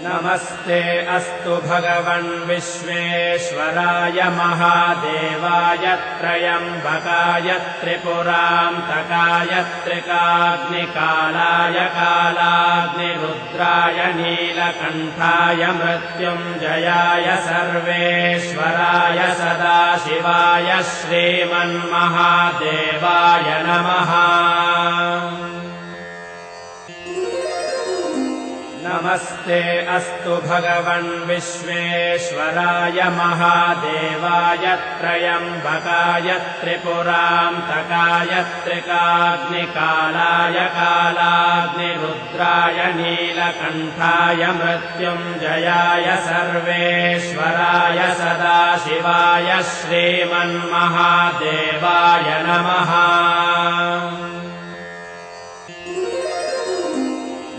नमस्ते अस्तु भगवन् विश्वेश्वराय महादेवाय त्रयम्बकाय त्रिपुरान्तकाय त्रिकाग्निकालाय कालाग्निरुद्राय नीलकण्ठाय मृत्युञ्जयाय सर्वेश्वराय सदाशिवाय श्रीमन्महादेवाय नमः। नमस्ते अस्तु भगवन् विश्वेश्वराय महादेवाय त्रयम्बकाय त्रिपुरान्तकाय त्रिकाग्निकालाय कालाग्निरुद्राय नीलकण्ठाय मृत्युञ्जयाय सर्वेश्वराय सदाशिवाय श्रीमन्महादेवाय नमः।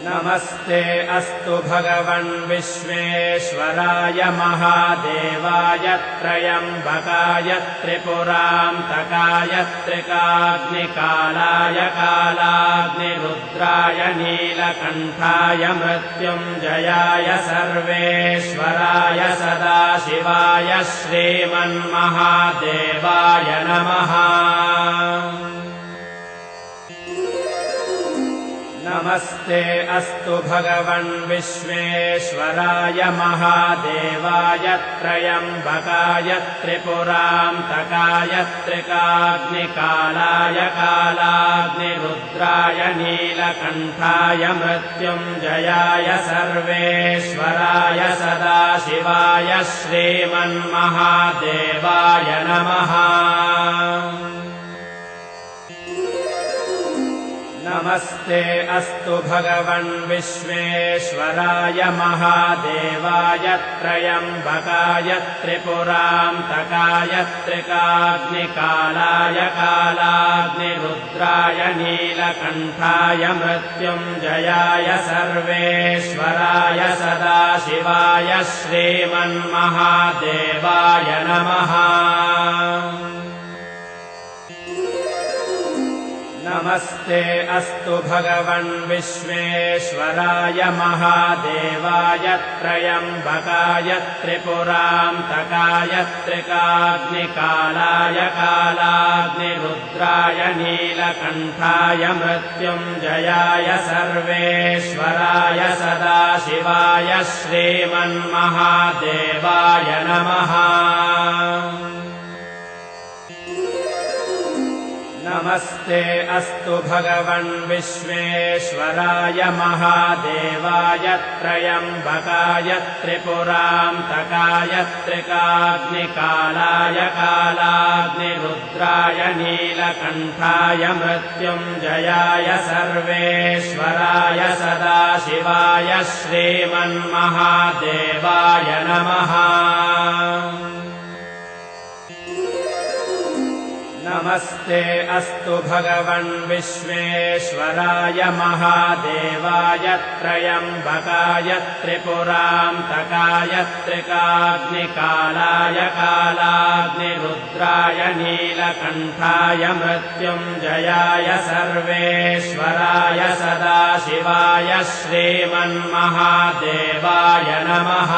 नमस्ते अस्तु भगवन् विश्वेश्वराय महादेवाय त्रयम्बकाय त्रिपुरान्तकाय त्रिकाग्निकालाय कालाग्निरुद्राय नीलकण्ठाय मृत्युञ्जयाय सर्वेश्वराय सदाशिवाय श्रीमन्महादेवाय नमः। नमस्ते अस्तु भगवन् विश्वेश्वराय महादेवाय त्रयम्बकाय त्रिपुरान्तकाय त्रिकाग्निकालाय कालाग्निरुद्राय नीलकण्ठाय मृत्युञ्जयाय सर्वेश्वराय सदाशिवाय श्रीमन्महादेवाय नमः। नमस्ते अस्तु भगवन् विश्वेश्वराय महादेवाय त्रयम्बकाय त्रिपुरान्तकाय त्रिकाग्निकालाय कालाग्निरुद्राय नीलकण्ठाय मृत्युञ्जयाय सर्वेश्वराय सदाशिवाय श्रीमन्महादेवाय नमः। नमस्ते अस्तु भगवन् विश्वेश्वराय महादेवाय त्रयम्बकाय त्रिपुरान्तकाय त्रिकाग्निकालाय कालाग्निरुद्राय नीलकण्ठाय मृत्युञ्जयाय सर्वेश्वराय सदाशिवाय श्रीमन्महादेवाय नमः। नमस्ते अस्तु भगवन् विश्वेश्वराय महादेवाय त्रयम्बकाय त्रिपुरान्तकाय त्रिकाग्निकालाय कालाग्निरुद्राय नीलकण्ठाय मृत्युञ्जयाय सर्वेश्वराय सदाशिवाय श्रीमन्महादेवाय नमः। नमस्ते अस्तु भगवन् विश्वेश्वराय महादेवाय त्रयम्बकाय त्रिपुरान्तकाय त्रिकाग्निकालाय कालाग्निरुद्राय नीलकण्ठाय मृत्युञ्जयाय सर्वेश्वराय सदाशिवाय श्रीमन्महादेवाय नमः।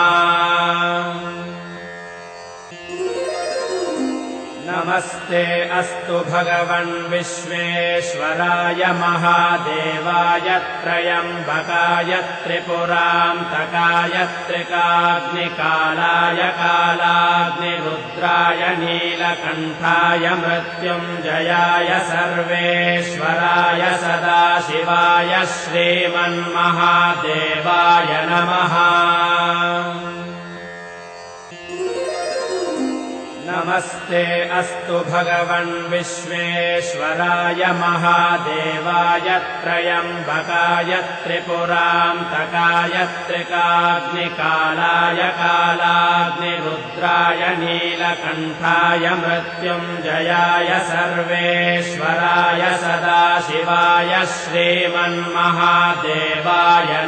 नमस्ते अस्तु भगवन् विश्वेश्वराय महादेवाय त्रयम्बकाय त्रिपुरान्तकाय त्रिकाग्निकालाय कालाग्निरुद्राय नीलकण्ठाय मृत्युञ्जयाय सर्वेश्वराय सदाशिवाय श्रीमन्महादेवाय नमः। नमस्ते अस्तु भगवन् विश्वेश्वराय महादेवाय त्रयम्बकाय त्रिपुरान्तकाय त्रिकाग्निकालाय कालाग्निरुद्राय नीलकण्ठाय मृत्युञ्जयाय सर्वेश्वराय सदाशिवाय श्रीमन्महादेवाय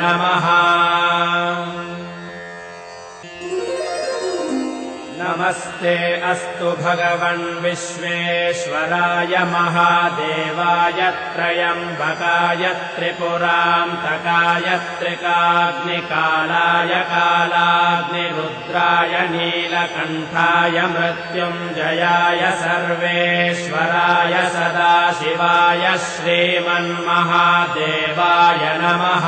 नमः। नमस्ते अस्तु भगवन् विश्वेश्वराय महादेवाय त्रयम्बकाय त्रिपुरान्तकाय त्रिकाग्निकालाय कालाग्निरुद्राय नीलकण्ठाय मृत्युञ्जयाय सर्वेश्वराय सदाशिवाय श्रीमन्महादेवाय नमः।